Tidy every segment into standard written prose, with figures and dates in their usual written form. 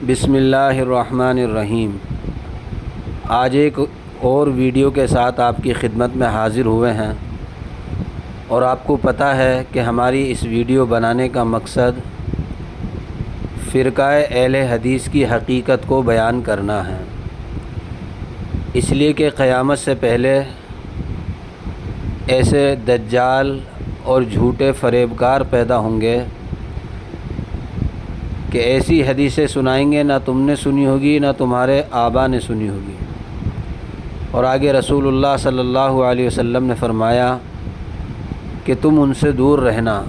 بسم اللہ الرحمن الرحیم۔ آج ایک اور ویڈیو کے ساتھ آپ کی خدمت میں حاضر ہوئے ہیں، اور آپ کو پتہ ہے کہ ہماری اس ویڈیو بنانے کا مقصد فرقہ اہل حدیث کی حقیقت کو بیان کرنا ہے، اس لیے کہ قیامت سے پہلے ایسے دجال اور جھوٹے فریبکار پیدا ہوں گے کہ ایسی حدیثیں سنائیں گے نہ تم نے سنی ہوگی نہ تمہارے آبا نے سنی ہوگی۔ اور آگے رسول اللہ صلی اللہ علیہ وسلم نے فرمایا کہ تم ان سے دور رہنا،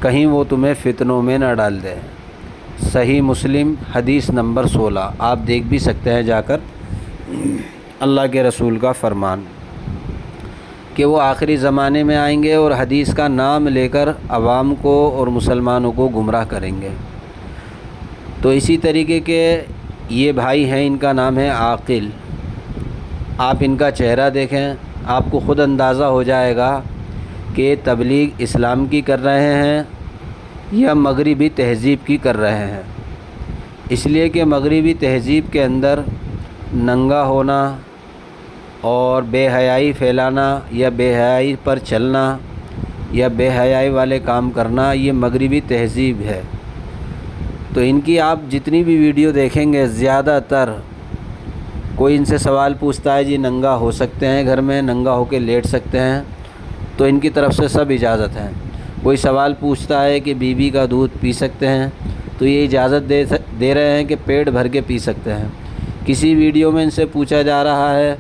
کہیں وہ تمہیں فتنوں میں نہ ڈال دے۔ صحیح مسلم حدیث نمبر 16، آپ دیکھ بھی سکتے ہیں جا کر، اللہ کے رسول کا فرمان کہ وہ آخری زمانے میں آئیں گے اور حدیث کا نام لے کر عوام کو اور مسلمانوں کو گمراہ کریں گے۔ تو اسی طریقے کے یہ بھائی ہیں، ان کا نام ہے عاقل۔ آپ ان کا چہرہ دیکھیں، آپ کو خود اندازہ ہو جائے گا کہ یہ تبلیغ اسلام کی کر رہے ہیں یا مغربی تہذیب کی کر رہے ہیں، اس لیے کہ مغربی تہذیب کے اندر ننگا ہونا اور بے حیائی پھیلانا یا بے حیائی پر چلنا یا بے حیائی والے کام کرنا، یہ مغربی تہذیب ہے۔ تو ان کی آپ جتنی بھی ویڈیو دیکھیں گے، زیادہ تر کوئی ان سے سوال پوچھتا ہے جی ننگا ہو سکتے ہیں گھر میں، ننگا ہو کے لیٹ سکتے ہیں، تو ان کی طرف سے سب اجازت ہے۔ کوئی سوال پوچھتا ہے کہ بیوی کا دودھ پی سکتے ہیں، تو یہ اجازت دے رہے ہیں کہ پیٹ بھر کے پی سکتے ہیں۔ کسی ویڈیو میں ان سے پوچھا جا رہا ہے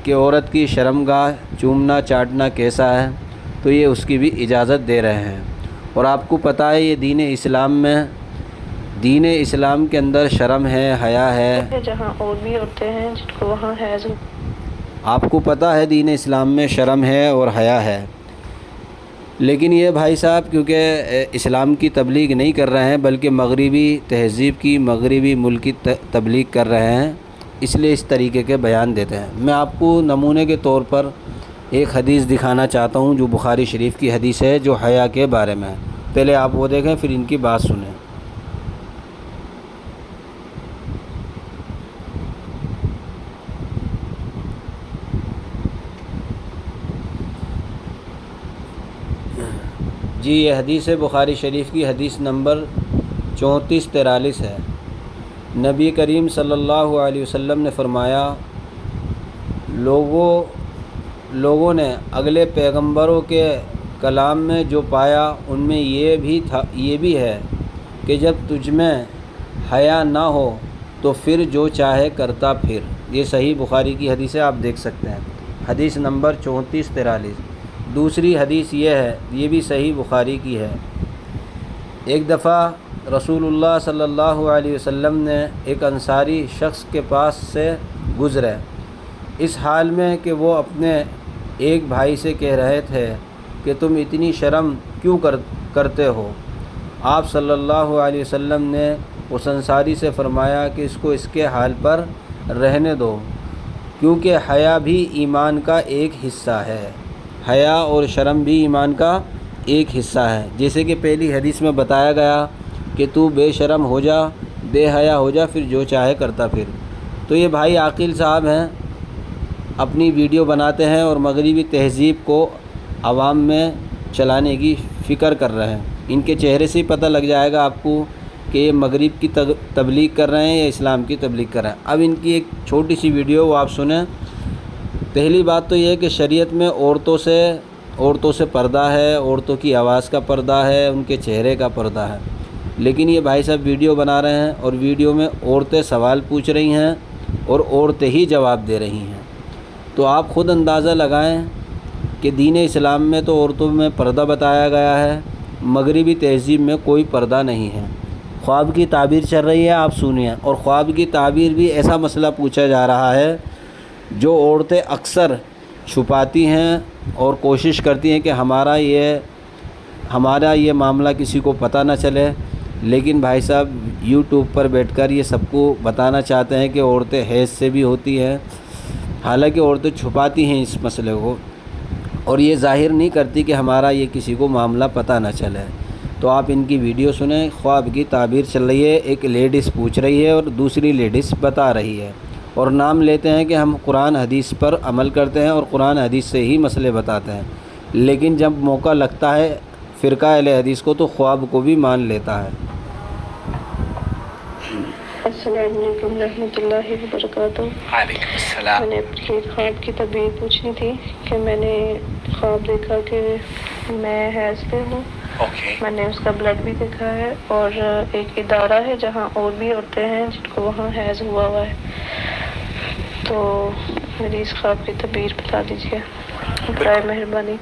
کہ عورت کی شرمگاہ چومنا چاٹنا کیسا ہے، تو یہ اس کی بھی اجازت دے رہے ہیں۔ اور آپ کو پتہ ہے یہ دین اسلام کے اندر شرم ہے، حیا ہے، جہاں اور بھی عورتیں ہیں جن کو وہاں حیض۔ آپ کو پتہ ہے دین اسلام میں شرم ہے اور حیا ہے، لیکن یہ بھائی صاحب کیونکہ اسلام کی تبلیغ نہیں کر رہے ہیں بلکہ مغربی تہذیب کی، مغربی ملک کی تبلیغ کر رہے ہیں، اس لیے اس طریقے کے بیان دیتے ہیں۔ میں آپ کو نمونے کے طور پر ایک حدیث دکھانا چاہتا ہوں جو بخاری شریف کی حدیث ہے، جو حیا کے بارے میں ہے۔ پہلے آپ وہ دیکھیں پھر ان کی بات سنیں۔ جی یہ حدیث بخاری شریف کی حدیث نمبر 3443 ہے۔ نبی کریم صلی اللہ علیہ وسلم نے فرمایا، لوگوں نے اگلے پیغمبروں کے کلام میں جو پایا ان میں یہ بھی ہے کہ جب تجھ میں حیا نہ ہو تو پھر جو چاہے کرتا پھر۔ یہ صحیح بخاری کی حدیث ہے، آپ دیکھ سکتے ہیں، حدیث نمبر 3443۔ دوسری حدیث یہ ہے، یہ بھی صحیح بخاری کی ہے۔ ایک دفعہ رسول اللہ صلی اللہ علیہ وسلم نے ایک انصاری شخص کے پاس سے گزرے، اس حال میں کہ وہ اپنے ایک بھائی سے کہہ رہے تھے کہ تم اتنی شرم کیوں کرتے ہو؟ آپ صلی اللہ علیہ وسلم نے اس انصاری سے فرمایا کہ اس کو اس کے حال پر رہنے دو، کیونکہ حیا بھی ایمان کا ایک حصہ ہے۔ حیا اور شرم بھی ایمان کا ایک حصہ ہے، جیسے کہ پہلی حدیث میں بتایا گیا کہ تو بے شرم ہو جا، بے حیا ہو جا، پھر جو چاہے کرتا پھر۔ تو یہ بھائی عاقل صاحب ہیں، اپنی ویڈیو بناتے ہیں اور مغربی تہذیب کو عوام میں چلانے کی فکر کر رہے ہیں۔ ان کے چہرے سے ہی پتہ لگ جائے گا آپ کو کہ یہ مغرب کی تبلیغ کر رہے ہیں یا اسلام کی تبلیغ کر رہے ہیں۔ اب ان کی ایک چھوٹی سی ویڈیو وہ آپ سنیں۔ پہلی بات تو یہ ہے کہ شریعت میں عورتوں سے پردہ ہے، عورتوں کی آواز کا پردہ ہے، ان کے چہرے کا پردہ ہے، لیکن یہ بھائی صاحب ویڈیو بنا رہے ہیں اور ویڈیو میں عورتیں سوال پوچھ رہی ہیں اور عورتیں ہی جواب دے رہی ہیں۔ تو آپ خود اندازہ لگائیں کہ دین اسلام میں تو عورتوں میں پردہ بتایا گیا ہے، مغربی تہذیب میں کوئی پردہ نہیں ہے۔ خواب کی تعبیر چل رہی ہے، آپ سنیے۔ اور خواب کی تعبیر بھی ایسا مسئلہ پوچھا جا رہا ہے جو عورتیں اکثر چھپاتی ہیں اور کوشش کرتی ہیں کہ ہمارا یہ معاملہ کسی کو پتہ نہ چلے، لیکن بھائی صاحب یوٹیوب پر بیٹھ کر یہ سب کو بتانا چاہتے ہیں کہ عورتیں حیض سے بھی ہوتی ہیں، حالانکہ عورتیں چھپاتی ہیں اس مسئلے کو، اور یہ ظاہر نہیں کرتی کہ ہمارا یہ کسی کو معاملہ پتہ نہ چلے۔ تو آپ ان کی ویڈیو سنیں. خواب کی تعبیر چل رہی ہے, ایک لیڈیز پوچھ رہی ہے اور دوسری لیڈیز بتا رہی ہے, اور نام لیتے ہیں کہ ہم قرآن حدیث پر عمل کرتے ہیں اور قرآن حدیث سے ہی مسئلے بتاتے ہیں, لیکن جب موقع لگتا ہے فرقہ اہل حدیث کو تو خواب کو بھی مان لیتا ہے. السلام علیکم ورحمۃ اللہ وبرکاتہ. وعلیکم السلام. میں نے اپنی خواب کی تعبیر پوچھنی تھی کہ میں نے خواب دیکھا کہ میں حیض پہ ہوں. اوکے. میں نے اس کا بلڈ بھی دیکھا ہے, اور ایک ادارہ ہے جہاں اور بھی عورتیں ہیں جن کو وہاں حیض ہوا ہوا ہے. تو میری اس خواب کی تعبیر بتا دیجیے برائے مہربانی.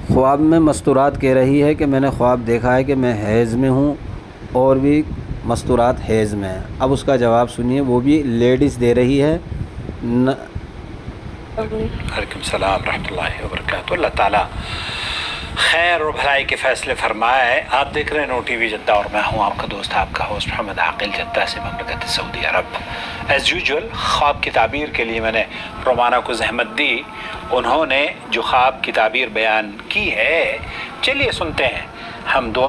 خواب میں مستورات کہہ رہی ہے کہ میں نے خواب دیکھا ہے کہ میں حیض میں ہوں, اور بھی مستورات حیض میں ہیں. اب اس کا جواب سنیے, وہ بھی لیڈیز دے رہی ہے. وعلیکم السلام ورحمۃ اللہ وبرکاتہ. اللہ تعالیٰ خیر اور بھلائی کے فیصلے فرمائے. آپ دیکھ رہے ہیں نو ٹی وی جدہ, اور میں ہوں آپ کا دوست, آپ کا ہوسٹ محمد عاقل, جدہ سے مملکت سعودی عرب. ایز یوزول خواب کی تعبیر کے لیے میں نے رومانہ کو زحمت دی. انہوں نے جو خواب کی تعبیر بیان کی ہے, چلیے سنتے ہیں ہم دو.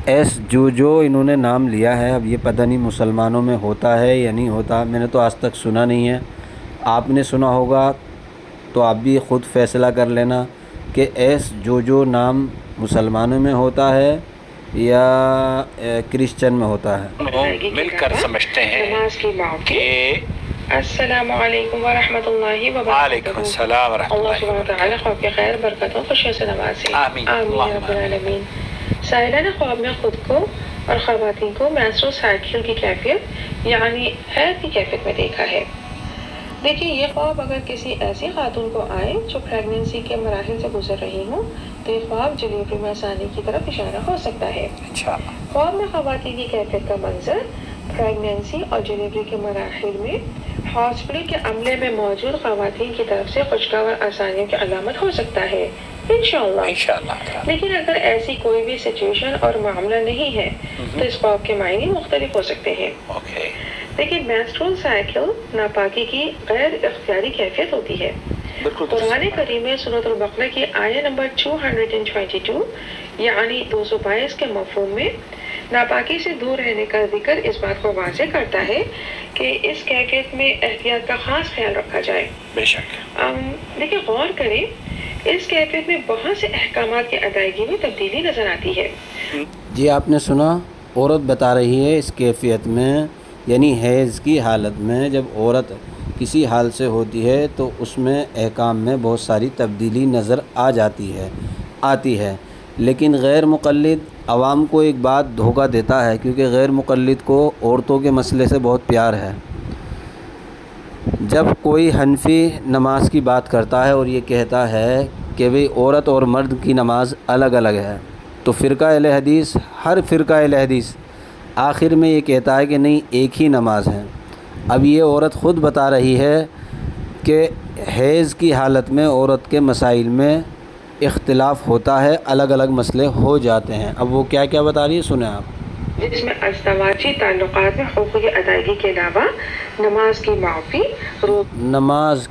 ایس جو انہوں نے نام لیا ہے, اب یہ پتہ نہیں مسلمانوں میں ہوتا ہے یا نہیں ہوتا, میں نے تو آج تک سنا نہیں ہے. آپ نے سنا ہوگا تو آپ بھی خود فیصلہ کر لینا کہ ایس جو نام مسلمانوں میں ہوتا ہے یا کرسچن میں ہوتا ہے. مل کر سمجھتے ہیں کہ السلام علیکم ورحمۃ اللہ وبرکاتہ. وعلیکم السلام ورحمۃ اللہ اللہ. سبحانہ وتعالی خواب کے خیر برکتوں خوشیوں سے نوازے. آمین. آمین رب العالمین. سائلہ نے خواب میں خود کو اور خواتین کو menstrual سائیکل کی کیفیت یعنی حیض کی کیفیت میں دیکھا ہے. دیکھیے, یہ خواب اگر کسی ایسی خاتون کو آئے جو پریگننسی کے مراحل سے گزر رہی ہوں تو یہ خواب ڈلیوری میں آسانی کی طرف اشارہ ہو سکتا ہے. خواب میں خواتین کی کیفیت کا منظر پریگننسی اور ڈلیوری کے مراحل میں ہاسپٹل کے عملے میں موجود خواتین کی طرف سے خوشگوار آسانیوں کی علامت ہو سکتا ہے انشاءاللہ. لیکن اگر ایسی کوئی بھی سچویشن اور معاملہ نہیں ہے تو اس خواب کے معنی مختلف ہو سکتے ہیں. لیکن menstrual سائیکل ناپاکی کی غیر اختیاری کیفیت ہوتی ہے. قرآن کریم میں سورۃ البقرہ کی آیت نمبر 222 یعنی 222 کے مفہوم میں ناپاکی سے دور رہنے کا ذکر اس بات کو واضح کرتا ہے کہ اس کیفیت میں احتیاط کا خاص خیال رکھا جائے. بے شک. دیکھیں, غور کریں, اس کیفیت میں بہت سے احکامات کی ادائیگی میں تبدیلی نظر آتی ہے. جی آپ نے سنا, عورت بتا رہی ہے اس کیفیت میں یعنی حیض کی حالت میں جب عورت کسی حال سے ہوتی ہے تو اس میں احکام میں بہت ساری تبدیلی نظر آتی ہے. لیکن غیر مقلد عوام کو ایک بات دھوکہ دیتا ہے, کیونکہ غیر مقلد کو عورتوں کے مسئلے سے بہت پیار ہے. جب کوئی حنفی نماز کی بات کرتا ہے اور یہ کہتا ہے کہ بھئی عورت اور مرد کی نماز الگ الگ ہے, تو فرقہ اہل حدیث, ہر فرقہ اہل حدیث آخر میں یہ کہتا ہے کہ نہیں, ایک ہی نماز ہے. اب یہ عورت خود بتا رہی ہے کہ حیض کی حالت میں عورت کے مسائل میں اختلاف ہوتا ہے, الگ الگ مسئلے ہو جاتے ہیں. اب وہ کیا بتا رہی ہے, سنیں آپ. جس میں ازدواجی تعلقات میں حقوق کی ادائیگی کے علاوہ نماز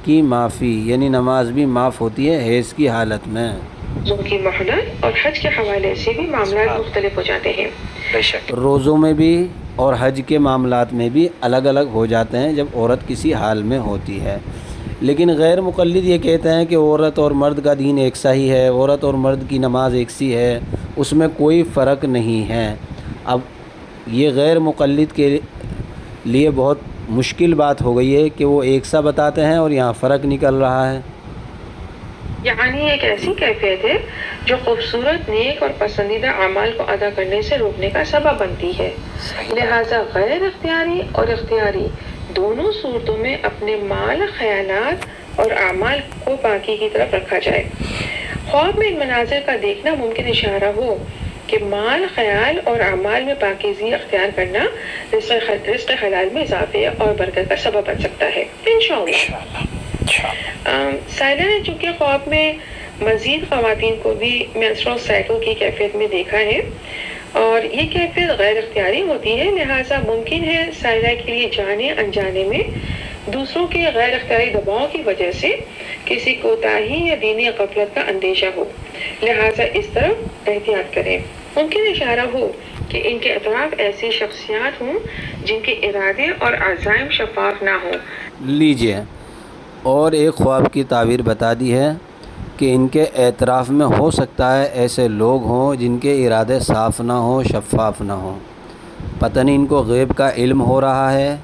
کی معافی یعنی نماز بھی معاف ہوتی ہے حیض کی حالت میں. روزوں کی مہلت اور حج کے حوالے سے بھی معاملات مختلف ہو جاتے ہیں. روزوں میں بھی اور حج کے معاملات میں بھی الگ الگ ہو جاتے ہیں جب عورت کسی حال میں ہوتی ہے. لیکن غیر مقلد یہ کہتے ہیں کہ عورت اور مرد کا دین ایک سا ہی ہے, عورت اور مرد کی نماز ایک سی ہے, اس میں کوئی فرق نہیں ہے. اب یہ غیر مقلد کے لیے بہت مشکل بات ہو گئی ہے کہ وہ ایک سا بتاتے ہیں اور یہاں فرق نکل رہا ہے. یعنی ایک ایسی کیفیت ہے جو خوبصورت, نیک اور پسندیدہ اعمال کو ادا کرنے سے روکنے کا سبب بنتی ہے. لہٰذا غیر اختیاری اور اختیاری دونوں صورتوں میں اپنے مال, خیالات اور اعمال کو پاکی کی طرف رکھا جائے. خواب میں ان مناظر کا دیکھنا ممکن اشارہ ہو کہ مال, خیال اور اعمال میں پاکیزگی اختیار کرنا رزق حلال میں اضافے اور برکت کا سبب بن سکتا ہے انشاءاللہ. سائلہ نے چونکہ خواب میں مزید خواتین کو بھی menstrual سائیکل کی کیفیت میں دیکھا ہے اور یہ کیفیت غیر اختیاری ہوتی ہے, لہٰذا ممکن ہے سائلہ کے لیے جانے انجانے میں دوسروں کے غیر اختیاری دباؤ کی وجہ سے کسی کوتاہی یا دینی غفلت کا اندیشہ ہو. لہٰذا اس طرف احتیاط کریں. ممکن اشارہ ہو کہ ان کے اطراف ایسی شخصیات ہوں جن کے ارادے اور عزائم شفاف نہ ہوں۔ لیجئے اور ایک خواب کی تعبیر بتا دی ہے کہ ان کے اطراف میں ہو سکتا ہے ایسے لوگ ہوں جن کے ارادے صاف نہ ہوں، شفاف نہ ہوں۔ پتہ نہیں ان کو غیب کا علم ہو رہا ہے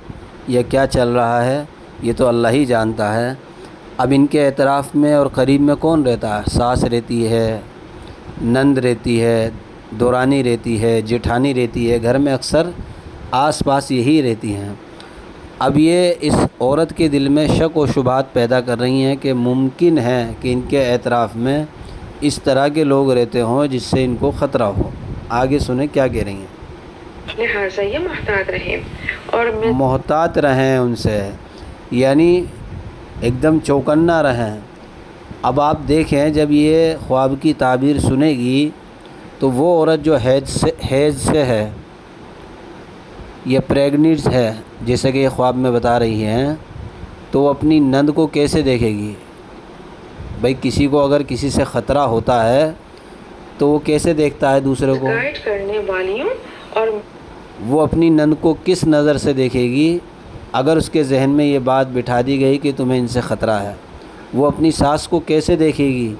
یا کیا چل رہا ہے، یہ تو اللہ ہی جانتا ہے۔ اب ان کے اطراف میں اور قریب میں کون رہتا ہے؟ ساس رہتی ہے، نند رہتی ہے، دورانی رہتی ہے، جیٹھانی رہتی ہے، گھر میں اکثر آس پاس یہی رہتی ہیں۔ اب یہ اس عورت کے دل میں شک و شبہات پیدا کر رہی ہیں کہ ممکن ہے کہ ان کے اطراف میں اس طرح کے لوگ رہتے ہوں جس سے ان کو خطرہ ہو۔ آگے سنیں کیا کہہ رہی ہیں۔ لہٰذا یہ محتاط رہیں اور محتاط رہیں ان سے، یعنی ایک دم چوکنا رہیں۔ اب آپ دیکھیں جب یہ خواب کی تعبیر سنے گی تو وہ عورت جو حیض سے ہے یا پریگننٹ ہے، جیسے کہ یہ خواب میں بتا رہی ہیں، تو وہ اپنی نند کو کیسے دیکھے گی؟ بھئی کسی کو اگر کسی سے خطرہ ہوتا ہے تو وہ کیسے دیکھتا ہے دوسرے کو؟ گائیڈ کرنے والیوں اور وہ اپنی نند کو کس نظر سے دیکھے گی اگر اس کے ذہن میں یہ بات بٹھا دی گئی کہ تمہیں ان سے خطرہ ہے؟ وہ اپنی ساس کو کیسے دیکھے گی؟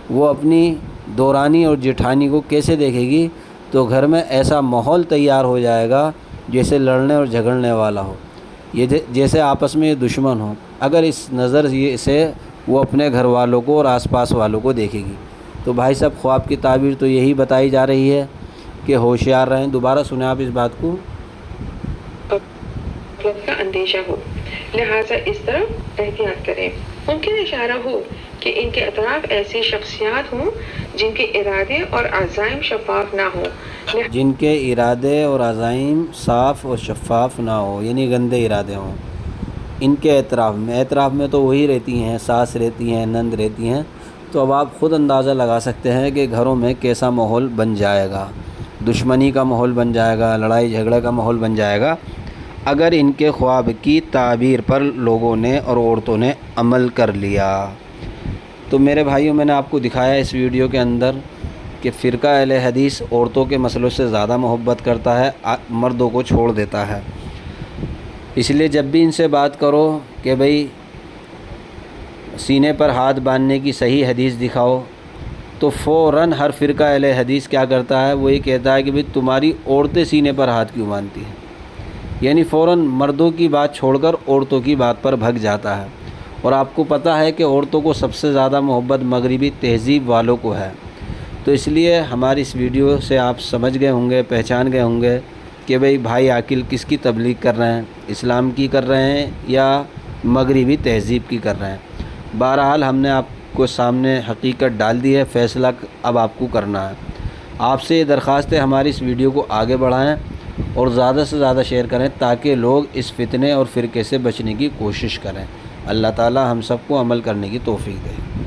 وہ اپنی دورانی اور جیٹھانی کو کیسے دیکھے گی؟ تو گھر میں ایسا ماحول تیار ہو جائے گا جیسے لڑنے اور جھگڑنے والا ہو، یہ جیسے آپس میں دشمن ہوں، اگر اس نظر سے وہ اپنے گھر والوں کو اور آس پاس والوں کو دیکھے گی۔ تو بھائی صاحب خواب کی تعبیر تو یہی بتائی جا رہی ہے کہ ہوشیار رہیں۔ دوبارہ سنیں آپ اس بات کو۔ وقت کا اندیشہ ہو، لہٰذا اس طرف احتیاط کریں۔ ممکن اشارہ ہو کہ ان کے اطراف ایسی شخصیات ہوں جن کے ارادے اور عزائم شفاف نہ ہوں، جن کے ارادے اور عزائم صاف اور شفاف نہ ہو، یعنی گندے ارادے ہوں۔ ان کے اطراف میں تو وہی رہتی ہیں، ساس رہتی ہیں، نند رہتی ہیں۔ تو اب آپ خود اندازہ لگا سکتے ہیں کہ گھروں میں کیسا ماحول بن جائے گا، دشمنی کا ماحول بن جائے گا، لڑائی جھگڑے کا ماحول بن جائے گا اگر ان کے خواب کی تعبیر پر لوگوں نے اور عورتوں نے عمل کر لیا۔ تو میرے بھائیوں، میں نے آپ کو دکھایا اس ویڈیو کے اندر کہ فرقہ اہل حدیث عورتوں کے مسئلوں سے زیادہ محبت کرتا ہے، مردوں کو چھوڑ دیتا ہے۔ اس لیے جب بھی ان سے بات کرو کہ بھئی سینے پر ہاتھ باندھنے کی صحیح حدیث دکھاؤ، تو فوراً ہر فرقہ اہل حدیث کیا کرتا ہے؟ وہ یہ کہتا ہے کہ بھئی تمہاری عورتیں سینے پر ہاتھ کیوں باندھتی ہیں؟ یعنی فوراً مردوں کی بات چھوڑ کر عورتوں کی بات پر بھگ جاتا ہے۔ اور آپ کو پتہ ہے کہ عورتوں کو سب سے زیادہ محبت مغربی تہذیب والوں کو ہے۔ تو اس لیے ہماری اس ویڈیو سے آپ سمجھ گئے ہوں گے، پہچان گئے ہوں گے کہ بھائی عاقل کس کی تبلیغ کر رہے ہیں، اسلام کی کر رہے ہیں یا مغربی تہذیب کی کر رہے ہیں۔ بہرحال ہم نے آپ کو سامنے حقیقت ڈال دی ہے، فیصلہ اب آپ کو کرنا ہے۔ آپ سے یہ درخواست ہے ہماری اس ویڈیو کو آگے بڑھائیں اور زیادہ سے زیادہ شیئر کریں تاکہ لوگ اس فتنے اور فرقے سے بچنے کی کوشش کریں۔ اللہ تعالی ہم سب کو عمل کرنے کی توفیق دے۔